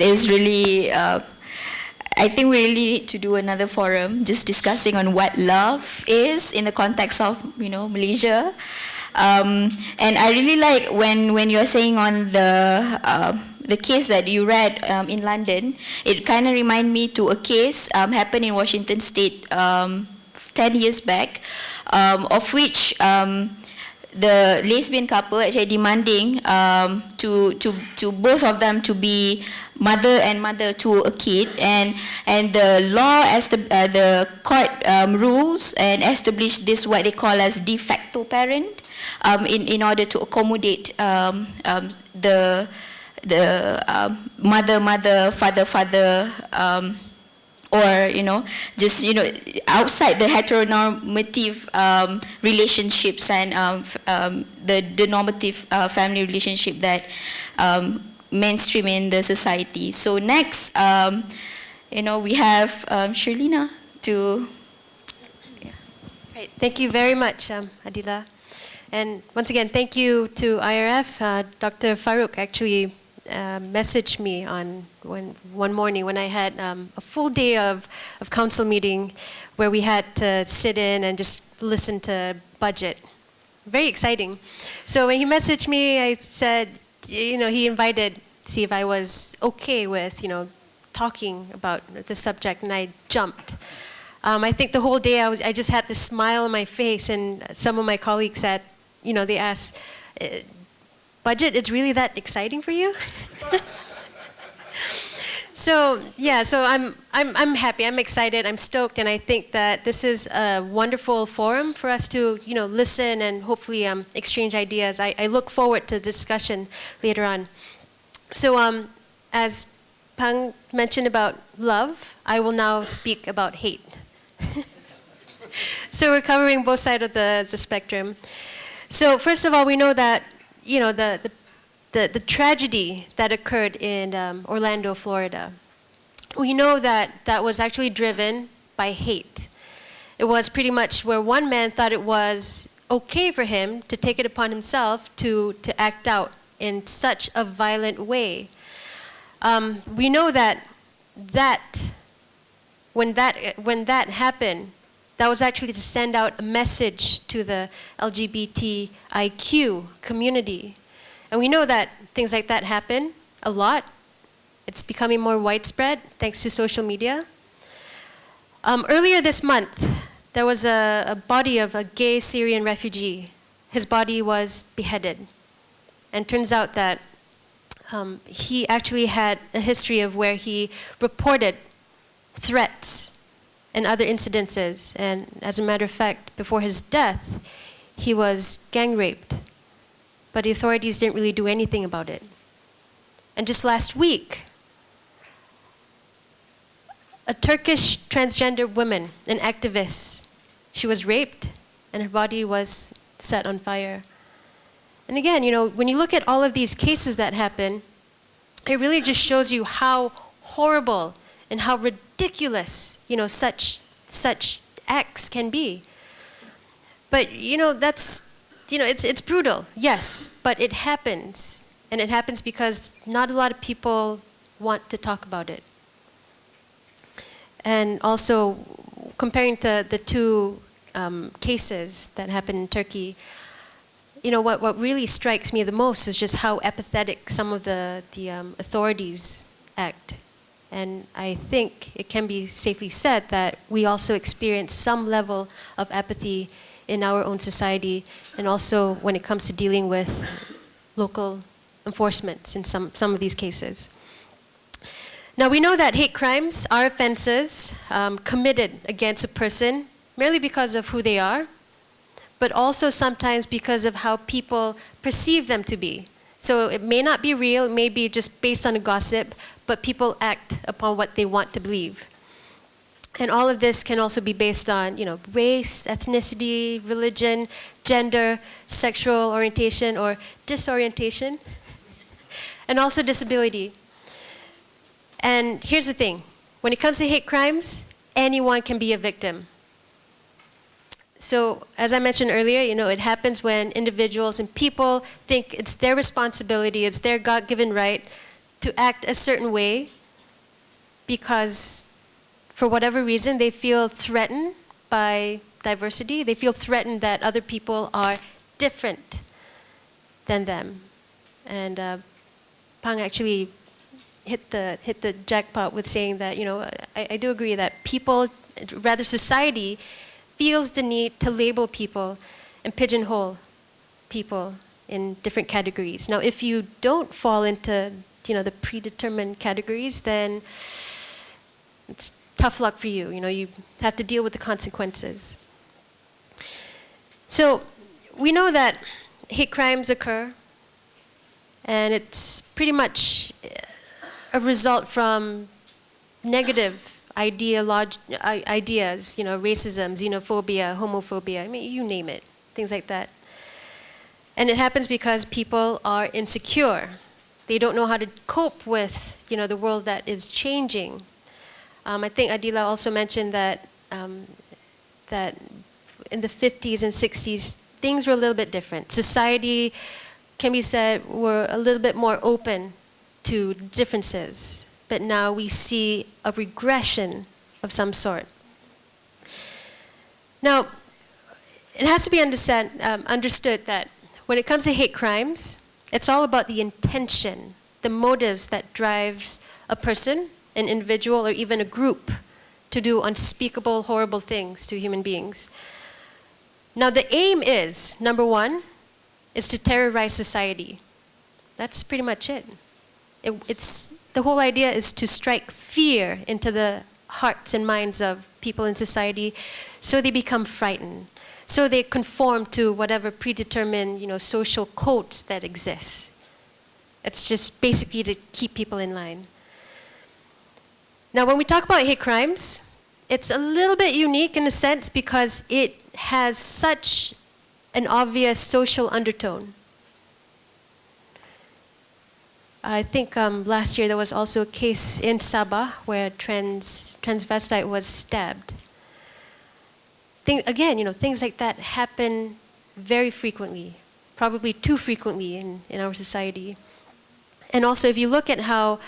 is really, I think we really need to do another forum just discussing on what love is in the context of, Malaysia. And I really like when you're saying on the case that you read in London, it kind of reminded me to a case happened in Washington State 10 years back, of which the lesbian couple actually demanding to both of them to be mother and mother to a kid, and the law as the court rules and established this what they call as de facto parent, in order to accommodate the mother, father, or just outside the heteronormative relationships and the normative family relationship that mainstream in the society. So next, we have Syerleena to. Yeah. Right. Thank you very much, Adilla. And once again, thank you to IRF. Dr. Farouk actually messaged me one morning when I had a full day of council meeting where we had to sit in and just listen to budget. Very exciting. So when he messaged me, I said, he invited to see if I was okay with, talking about the subject, and I jumped. I think the whole day I just had this smile on my face, and some of my colleagues said, they asked, budget, it's really that exciting for you? So I'm happy, I'm excited, I'm stoked, and I think that this is a wonderful forum for us to listen and hopefully exchange ideas. I look forward to discussion later on. So as Pang mentioned about love, I will now speak about hate. So we're covering both sides of the spectrum. So first of all, we know that the tragedy that occurred in Orlando, Florida, we know that was actually driven by hate. It was pretty much where one man thought it was okay for him to take it upon himself to act out in such a violent way. We know that when that happened, that was actually to send out a message to the LGBTIQ community. And we know that things like that happen a lot. It's becoming more widespread thanks to social media. Earlier this month, there was a body of a gay Syrian refugee. His body was beheaded. And turns out that he actually had a history of where he reported threats and other incidences. And as a matter of fact, before his death, he was gang raped. But the authorities didn't really do anything about it. And just last week, a Turkish transgender woman, an activist, she was raped and her body was set on fire. And again, when you look at all of these cases that happen, it really just shows you how horrible and how ridiculous, such acts can be. But, it's brutal, yes, but it happens. And it happens because not a lot of people want to talk about it. And also, comparing to the two cases that happened in Turkey, what really strikes me the most is just how apathetic some of the authorities act. And I think it can be safely said that we also experience some level of apathy in our own society, and also when it comes to dealing with local enforcement in some of these cases. Now we know that hate crimes are offenses committed against a person merely because of who they are, but also sometimes because of how people perceive them to be. So it may not be real, it may be just based on a gossip, but people act upon what they want to believe. And all of this can also be based on, race, ethnicity, religion, gender, sexual orientation or disorientation, and also disability. And here's the thing, when it comes to hate crimes, anyone can be a victim. So as I mentioned earlier, it happens when individuals and people think it's their responsibility, it's their God-given right to act a certain way because, for whatever reason, they feel threatened by diversity. They feel threatened that other people are different than them. And Pang actually hit the jackpot with saying that, you know, I do agree that people, rather society, feels the need to label people and pigeonhole people in different categories. Now, if you don't fall into, you know, the predetermined categories, then it's tough luck for you. You know, you have to deal with the consequences. So we know that hate crimes occur, and it's pretty much a result from negative ideas, you know, racism, xenophobia, homophobia, I mean, you name it, things like that. And it happens because people are insecure. They don't know how to cope with, you know, the world that is changing. I think Adilla also mentioned that that in the 50s and 60s, things were a little bit different. Society, can be said, were a little bit more open to differences. But now we see a regression of some sort. Now, it has to be understood that when it comes to hate crimes, it's all about the intention, the motives that drives a person, an individual, or even a group to do unspeakable, horrible things to human beings. Now, the aim is, number one, is to terrorize society. That's pretty much it. The whole idea is to strike fear into the hearts and minds of people in society so they become frightened, so they conform to whatever predetermined, you know, social codes that exist. It's just basically to keep people in line. Now, when we talk about hate crimes, it's a little bit unique in a sense because it has such an obvious social undertone. I think last year there was also a case in Sabah where a transvestite was stabbed. Again, you know, things like that happen very frequently, probably too frequently in our society. And also, if you look at how,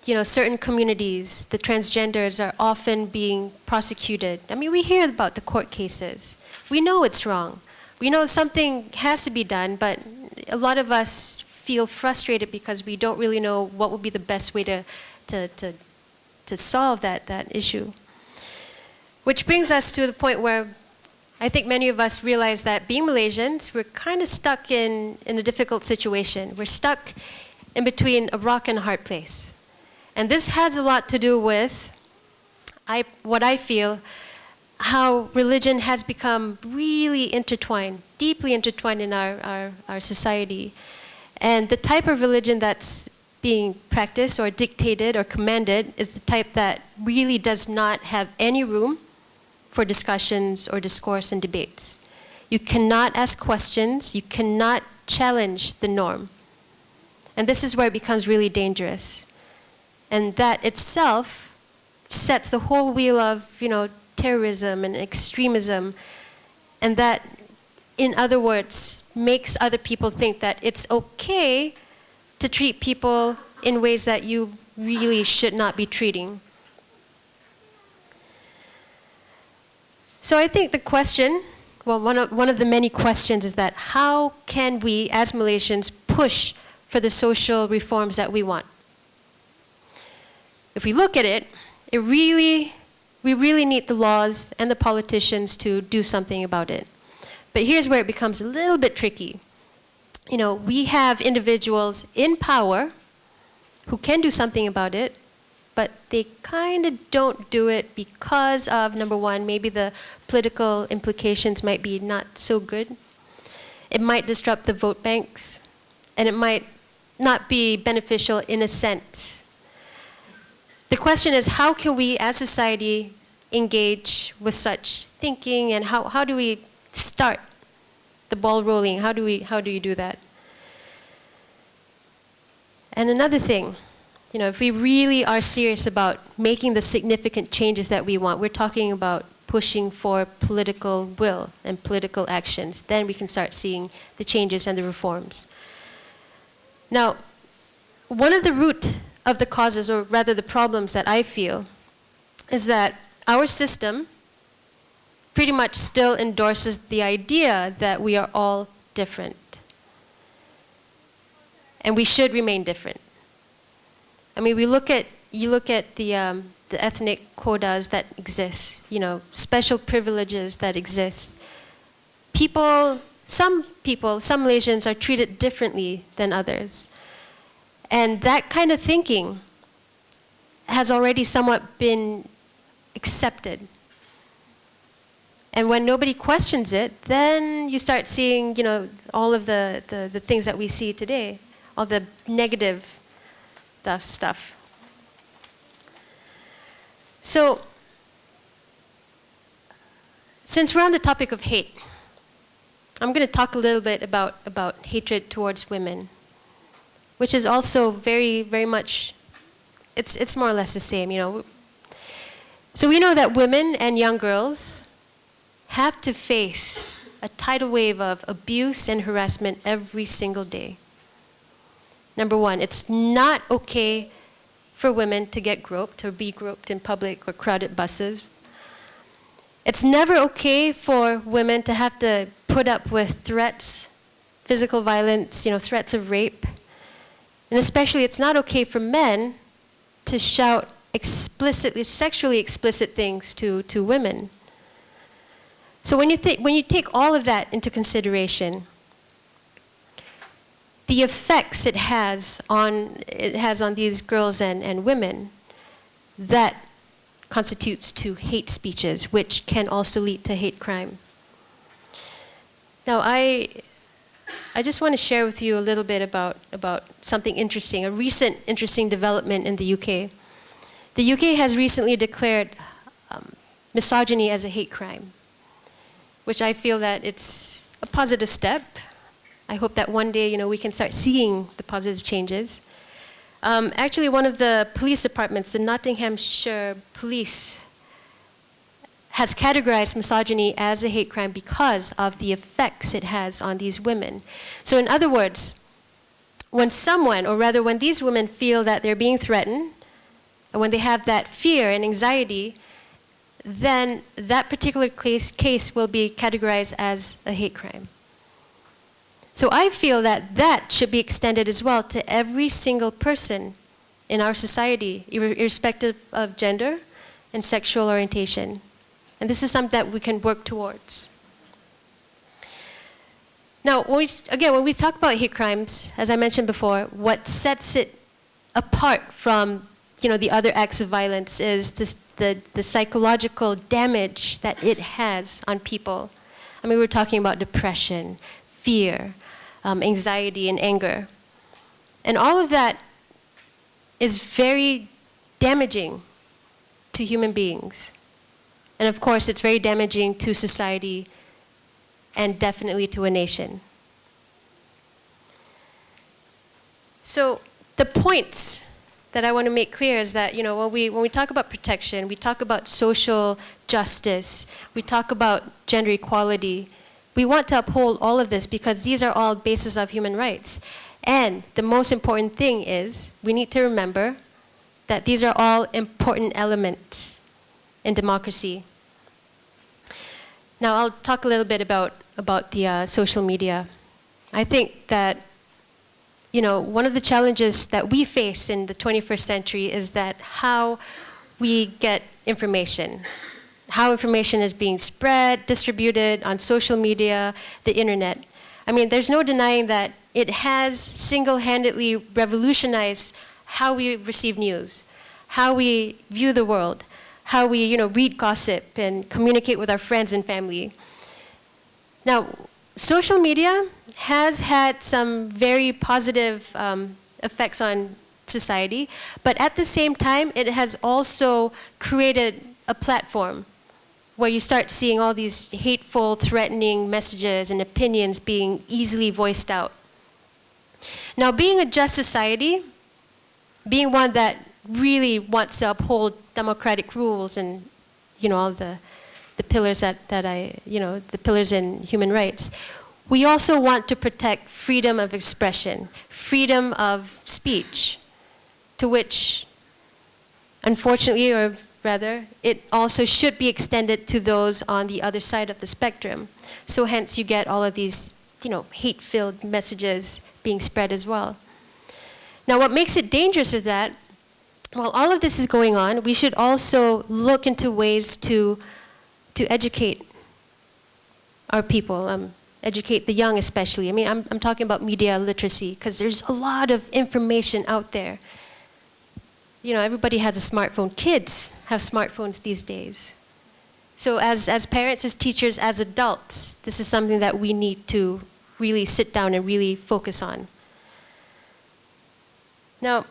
you know, certain communities, the transgenders are often being prosecuted. I mean, we hear about the court cases. We know it's wrong. We know something has to be done, but a lot of us feel frustrated because we don't really know what would be the best way to solve that issue. Which brings us to the point where I think many of us realize that being Malaysians, we're kind of stuck in a difficult situation. We're stuck in between a rock and a hard place. And this has a lot to do with what I feel, how religion has become really intertwined, deeply intertwined in our society. And the type of religion that's being practiced or dictated or commanded is the type that really does not have any room for discussions or discourse and debates. You cannot ask questions, you cannot challenge the norm. And this is where it becomes really dangerous. And that itself sets the whole wheel of, you know, terrorism and extremism, and that, in other words, makes other people think that it's okay to treat people in ways that you really should not be treating. So I think the question, well, one of the many questions is that how can we, as Malaysians, push for the social reforms that we want? If we look at it, we really need the laws and the politicians to do something about it. But here's where it becomes a little bit tricky. You know, we have individuals in power who can do something about it, but they kind of don't do it because of, number one, maybe the political implications might be not so good. It might disrupt the vote banks, and it might not be beneficial in a sense. The question is, how can we as society engage with such thinking, and how do we start the ball rolling? How do you do that? And another thing, you know, if we really are serious about making the significant changes that we want, we're talking about pushing for political will and political actions. Then we can start seeing the changes and the reforms. Now, one of the root of the causes, or rather the problems that I feel, is that our system pretty much still endorses the idea that we are all different. And we should remain different. I mean, you look at the ethnic quotas that exist, special privileges that exist. Some Malaysians are treated differently than others. And that kind of thinking has already somewhat been accepted. And when nobody questions it, then you start seeing, all of the things that we see today, all the negative stuff. So, since we're on the topic of hate, I'm going to talk a little bit about hatred towards women, which is also very, very much, it's more or less the same, So we know that women and young girls have to face a tidal wave of abuse and harassment every single day. Number one, it's not okay for women to get groped or be groped in public or crowded buses. It's never okay for women to have to put up with threats, physical violence, threats of rape. And especially, it's not okay for men to shout explicitly, sexually explicit things to women. So when you take all of that into consideration, the effects it has on these girls and women, that constitutes to hate speeches, which can also lead to hate crime. Now, I just want to share with you a little bit about something interesting, a recent interesting development in the UK. The UK has recently declared misogyny as a hate crime, which I feel that it's a positive step. I hope that one day, we can start seeing the positive changes. Actually, one of the police departments, the Nottinghamshire Police, has categorized misogyny as a hate crime because of the effects it has on these women. So in other words, when these women feel that they're being threatened, and when they have that fear and anxiety, then that particular case will be categorized as a hate crime. So I feel that should be extended as well to every single person in our society, irrespective of gender and sexual orientation. And this is something that we can work towards. Now, when we talk about hate crimes, as I mentioned before, what sets it apart from the other acts of violence is the psychological damage that it has on people. I mean, we're talking about depression, fear, anxiety, and anger. And all of that is very damaging to human beings. And of course, it's very damaging to society and definitely to a nation. So the points that I want to make clear is that, when we talk about protection, we talk about social justice, we talk about gender equality, we want to uphold all of this because these are all bases of human rights. And the most important thing is we need to remember that these are all important elements in democracy. Now, I'll talk a little bit about the social media. I think that, one of the challenges that we face in the 21st century is that how we get information, how information is being spread, distributed on social media, the internet. I mean, there's no denying that it has single-handedly revolutionized how we receive news, how we view the world, how we, read gossip and communicate with our friends and family. Now, social media has had some very positive effects on society, but at the same time, it has also created a platform where you start seeing all these hateful, threatening messages and opinions being easily voiced out. Now, being a just society, being one that really wants to uphold democratic rules and, all the pillars the pillars in human rights, we also want to protect freedom of expression, freedom of speech. to which, unfortunately, or rather, it also should be extended to those on the other side of the spectrum. So hence you get all of these, hate-filled messages being spread as well. Now what makes it dangerous is that while all of this is going on, we should also look into ways to educate our people, educate the young especially. I mean, I'm talking about media literacy because there's a lot of information out there. Everybody has a smartphone. Kids have smartphones these days. So as parents, as teachers, as adults, this is something that we need to really sit down and really focus on. Now,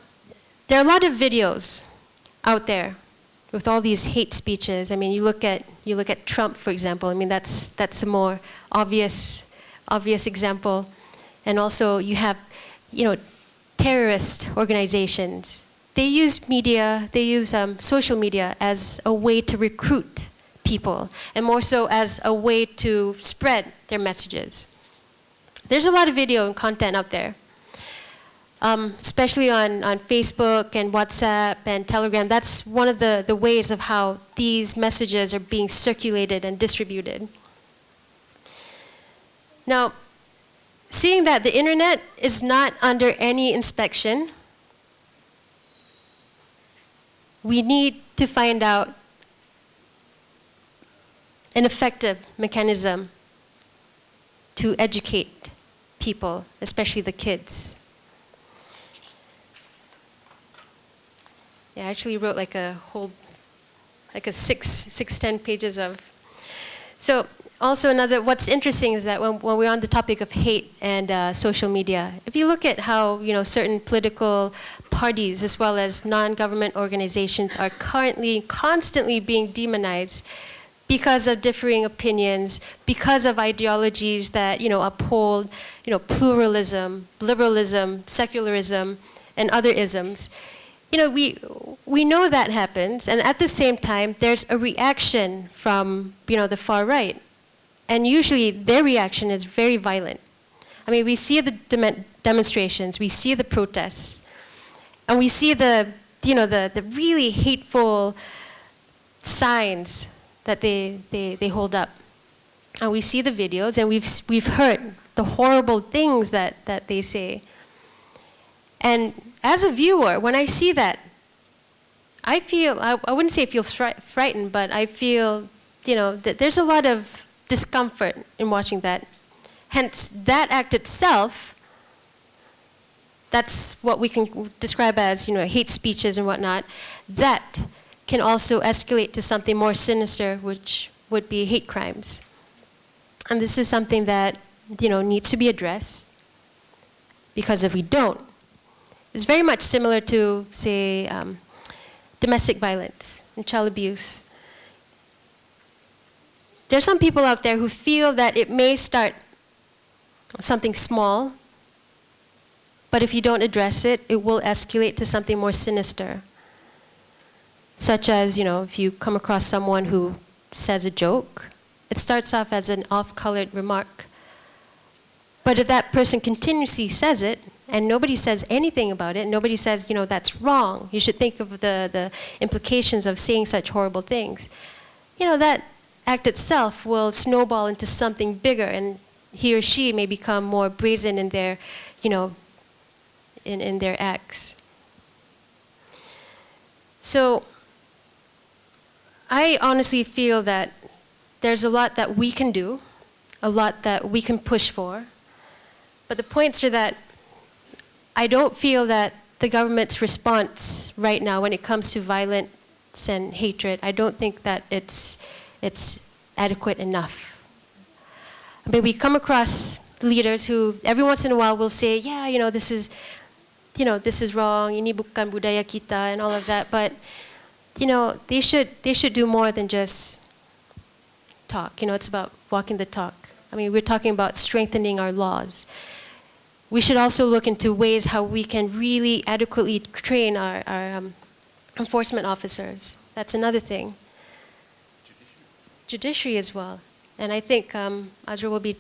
there are a lot of videos out there with all these hate speeches. I mean, you look at Trump, for example. I mean, that's a more obvious example. And also, you have, terrorist organizations. They use media, they use social media as a way to recruit people, and more so as a way to spread their messages. There's a lot of video and content out there, especially on Facebook and WhatsApp and Telegram. That's one of the ways of how these messages are being circulated and distributed. Now, seeing that the internet is not under any inspection, we need to find out an effective mechanism to educate people, especially the kids. Yeah, I actually wrote like a 10 pages of. So also what's interesting is that when we're on the topic of hate and social media, if you look at how certain political parties as well as non-government organizations are currently constantly being demonized because of differing opinions, because of ideologies that uphold pluralism, liberalism, secularism, and other isms. We know that happens, and at the same time, there's a reaction from the far right, and usually their reaction is very violent. I mean, we see the demonstrations, we see the protests, and we see the really hateful signs that they hold up, and we see the videos, and we've heard the horrible things that they say, and as a viewer, when I see that, I feel, I wouldn't say I feel frightened, but I feel, that there's a lot of discomfort in watching that. Hence, that act itself, that's what we can describe as, hate speeches and whatnot, that can also escalate to something more sinister, which would be hate crimes. And this is something that, needs to be addressed, because if we don't, it's very much similar to, say, domestic violence and child abuse. There are some people out there who feel that it may start something small, but if you don't address it, it will escalate to something more sinister. Such as, if you come across someone who says a joke, it starts off as an off-colored remark. But if that person continuously says it, and nobody says anything about it, nobody says, that's wrong, you should think of the implications of saying such horrible things, that act itself will snowball into something bigger, and he or she may become more brazen in their, in their acts. So I honestly feel that there's a lot that we can do, a lot that we can push for, but the points are that I don't feel that the government's response right now when it comes to violence and hatred, I don't think that it's adequate enough. I mean, we come across leaders who every once in a while will say, yeah, this is wrong, ini bukan budaya kita, and all of that, but they should do more than just talk. It's about walking the talk. I mean, we're talking about strengthening our laws. We should also look into ways how we can really adequately train our enforcement officers. That's another thing. Judiciary as well. And I think Azrul will be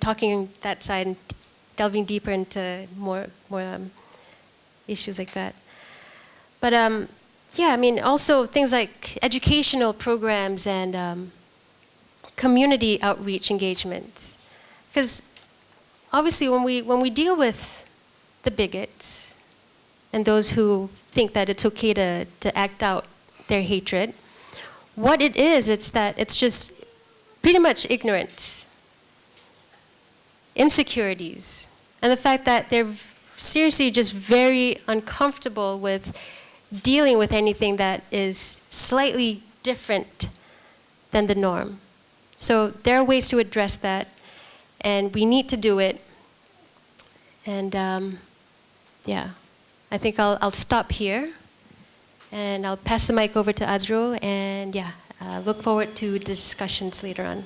talking that side and delving deeper into more issues like that. But yeah, I mean, also things like educational programs and community outreach engagements. Because obviously when we deal with the bigots and those who think that it's okay to act out their hatred, what it is, it's that it's just pretty much ignorance, insecurities, and the fact that they're seriously just very uncomfortable with dealing with anything that is slightly different than the norm. So there are ways to address that, and we need to do it. And yeah, I think I'll stop here, and I'll pass the mic over to Azrul, and yeah, look forward to discussions later on.